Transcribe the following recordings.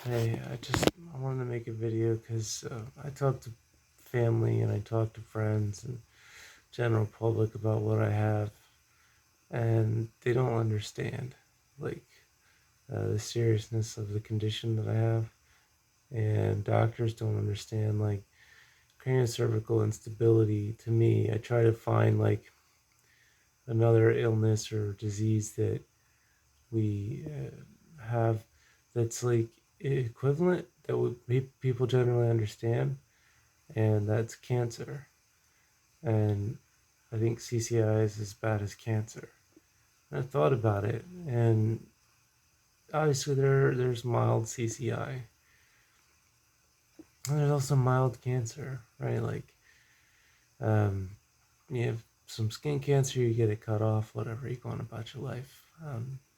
Hey, I wanted to make a video because I talk to family and I talk to friends and general public about what I have, and they don't understand like the seriousness of the condition that I have, and doctors don't understand like craniocervical instability. To me, I try to find like another illness or disease that we have that's like equivalent that would people generally understand, and that's cancer. And I think CCI is as bad as cancer. And I thought about it, and obviously there's mild CCI, and there's also mild cancer, right? Like, um, you have some skin cancer, you get it cut off, whatever, you go on about your life.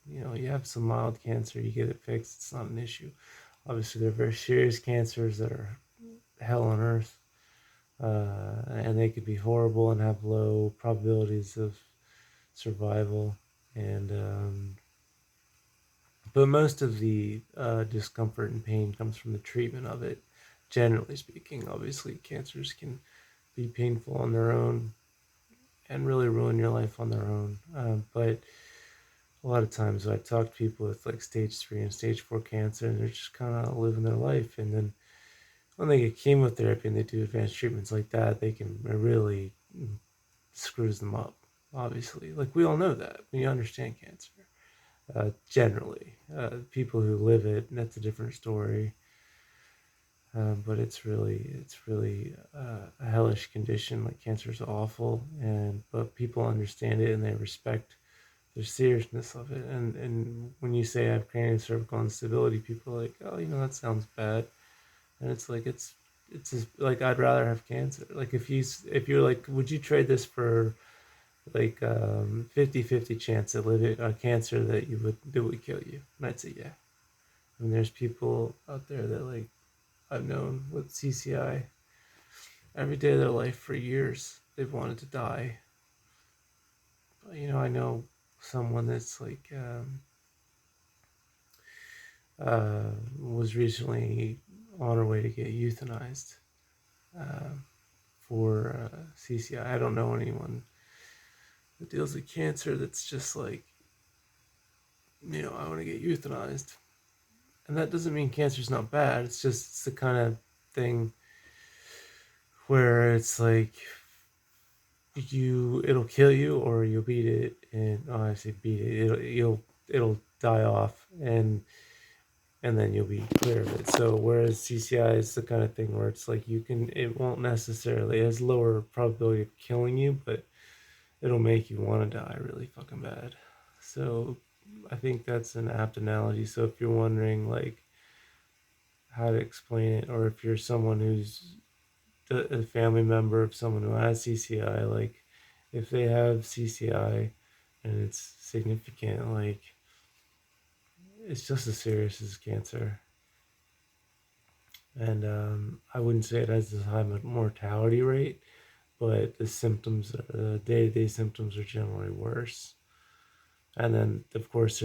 You have some mild cancer, you get it fixed, it's not an issue. Obviously, there are very serious cancers that are hell on earth, and they could be horrible and have low probabilities of survival. And but most of the discomfort and pain comes from the treatment of it. Generally speaking, obviously, cancers can be painful on their own and really ruin your life on their own. But a lot of times, I talk to people with like stage 3 and stage 4 cancer, and they're just kind of living their life. And then when they get chemotherapy and they do advanced treatments like that, they can really screws them up. Obviously, like we all know that. We understand cancer. Generally, people who live it, that's a different story. But it's really a hellish condition. Like cancer is awful, and but people understand it and they respect the seriousness of it. And when you say I have craniocervical instability, people are like, oh, that sounds bad. And it's like it's just like I'd rather have cancer. Like if you're like, would you trade this for like 50-50 chance of living a cancer that would kill you? And I'd say yeah. I mean, there's people out there that like I've known with CCI every day of their life for years. They've wanted to die. But, I know someone that's like was recently on her way to get euthanized uh, for CCI. I don't know anyone that deals with cancer that's just like, I want to get euthanized. And that doesn't mean cancer's not bad. It's the kind of thing where it's like it'll kill you or you'll beat it, and I say beat it, it'll die off, and then you'll be clear of it. So whereas CCI is the kind of thing where it's like it won't necessarily, it has lower probability of killing you, but it'll make you want to die really fucking bad. So I think that's an apt analogy. So if you're wondering like how to explain it, or if you're someone who's a family member of someone who has CCI, like if they have CCI and it's significant, like it's just as serious as cancer. And I wouldn't say it has this high mortality rate, but the day-to-day symptoms are generally worse. And then, of course,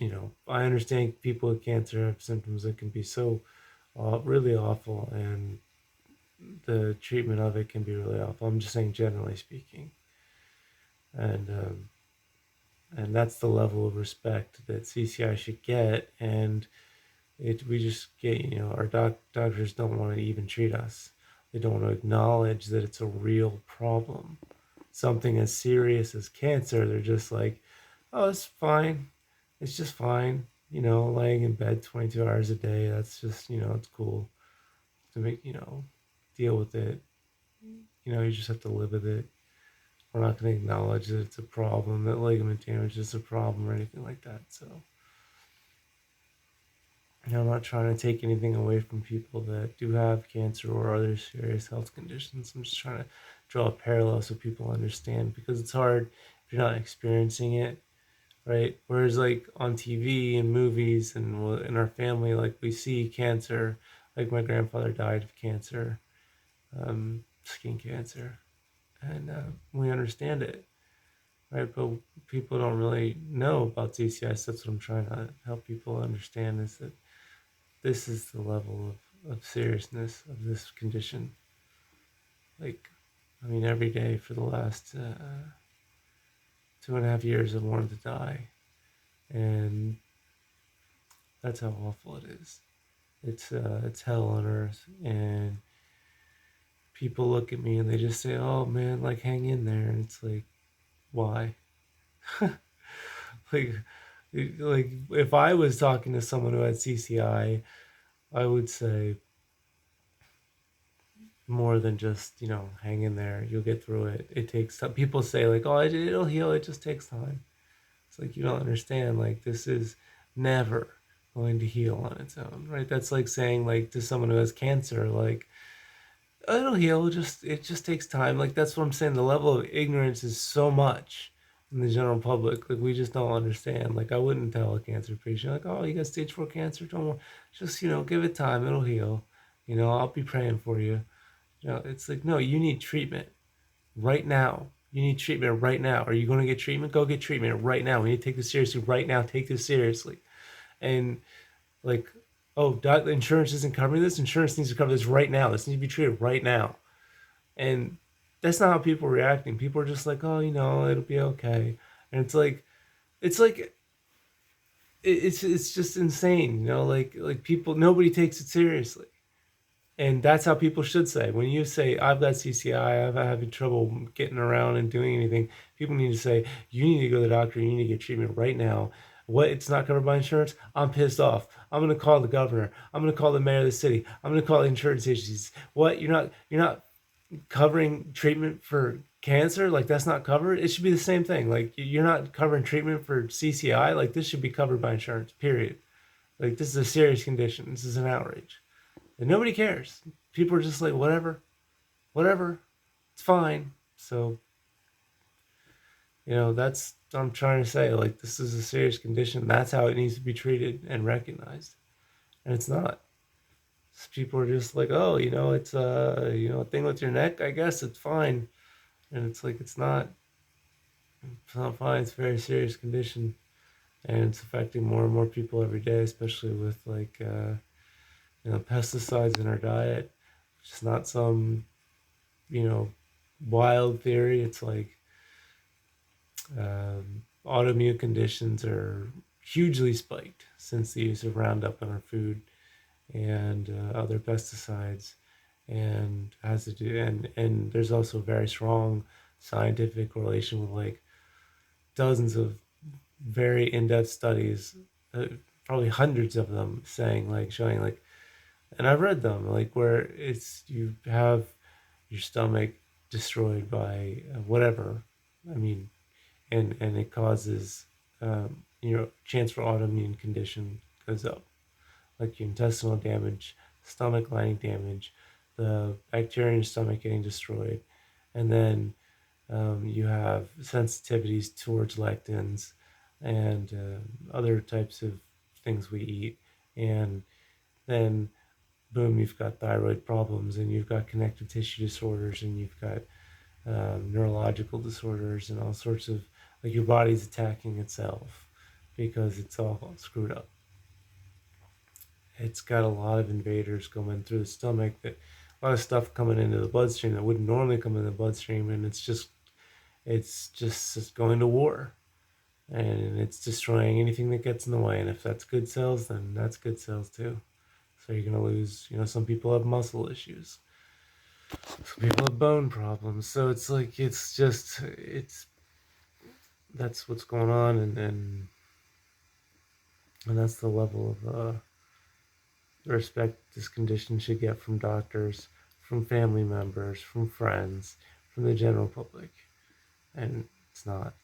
I understand people with cancer have symptoms that can be so really awful, and the treatment of it can be really awful. I'm just saying, generally speaking, and that's the level of respect that CCI should get. And we just get, our doctors don't want to even treat us. They don't want to acknowledge that it's a real problem, something as serious as cancer. They're just like, oh, it's fine, it's just fine. Laying in bed 22 hours a day. That's just, it's cool to make, deal with it. You just have to live with it. We're not going to acknowledge that it's a problem, that ligament damage is a problem or anything like that. So, I'm not trying to take anything away from people that do have cancer or other serious health conditions. I'm just trying to draw a parallel so people understand, because it's hard if you're not experiencing it, right? Whereas like on TV and movies and in our family, like we see cancer, like my grandfather died of cancer, skin cancer, and we understand it, right? But people don't really know about CCI. So that's what I'm trying to help people understand, is that this is the level of seriousness of this condition. Like, I mean, every day for the last 2.5 years, I've wanted to die, and that's how awful it is. It's hell on earth, and people look at me and they just say, "Oh man, like hang in there." And it's like, why? like, like if I was talking to someone who had CCI, I would say more than just hang in there. You'll get through it. It takes time. People say like, "Oh, it'll heal. It just takes time." It's like you don't understand. Like this is never going to heal on its own, right? That's like saying like to someone who has cancer, like it'll heal. It just takes time. Like that's what I'm saying. The level of ignorance is so much in the general public. Like we just don't understand. Like I wouldn't tell a cancer patient like, "Oh, you got stage 4 cancer. Don't worry. Just give it time. It'll heal. I'll be praying for you." It's like no, you need treatment right now. You need treatment right now. Are you going to get treatment? Go get treatment right now. We need to take this seriously right now. Take this seriously. And like, oh, insurance isn't covering this. Insurance needs to cover this right now. This needs to be treated right now. And that's not how people are reacting. People are just like, oh, it'll be okay. And it's like it's just insane. Like people, nobody takes it seriously. And that's how people should say. When you say, I've got CCI, I'm having trouble getting around and doing anything, people need to say, you need to go to the doctor, you need to get treatment right now. What? It's not covered by insurance? I'm pissed off. I'm going to call the governor. I'm going to call the mayor of the city. I'm going to call the insurance agencies. What? You're not covering treatment for cancer? Like, that's not covered? It should be the same thing. Like, you're not covering treatment for CCI? Like, this should be covered by insurance, period. Like, this is a serious condition. This is an outrage. And nobody cares. People are just like, whatever, whatever, it's fine. So, that's what I'm trying to say. Like, this is a serious condition. That's how it needs to be treated and recognized. And it's not. People are just like, oh, it's a thing with your neck. I guess it's fine. And it's like, it's not. It's not fine. It's a very serious condition, and it's affecting more and more people every day, especially with like, pesticides in our diet. It's not some you know, wild theory. It's like autoimmune conditions are hugely spiked since the use of Roundup in our food and other pesticides, and has to do and there's also very strong scientific correlation with like dozens of very in-depth studies, probably hundreds of them, saying like showing like, and I've read them like where it's you have your stomach destroyed by whatever. I mean, and it causes chance for autoimmune condition goes up, like your intestinal damage, stomach lining damage, the bacteria in your stomach getting destroyed, and then you have sensitivities towards lectins and other types of things we eat, and then boom, you've got thyroid problems, and you've got connective tissue disorders, and you've got neurological disorders, and all sorts of like your body's attacking itself because it's all screwed up. It's got a lot of invaders going through the stomach, that a lot of stuff coming into the bloodstream that wouldn't normally come in the bloodstream, and it's just going to war, and it's destroying anything that gets in the way. And if that's good cells, then that's good cells too. So you're gonna lose. Some people have muscle issues. Some people have bone problems. So it's like it's that's what's going on, and that's the level of respect this condition should get from doctors, from family members, from friends, from the general public, and it's not.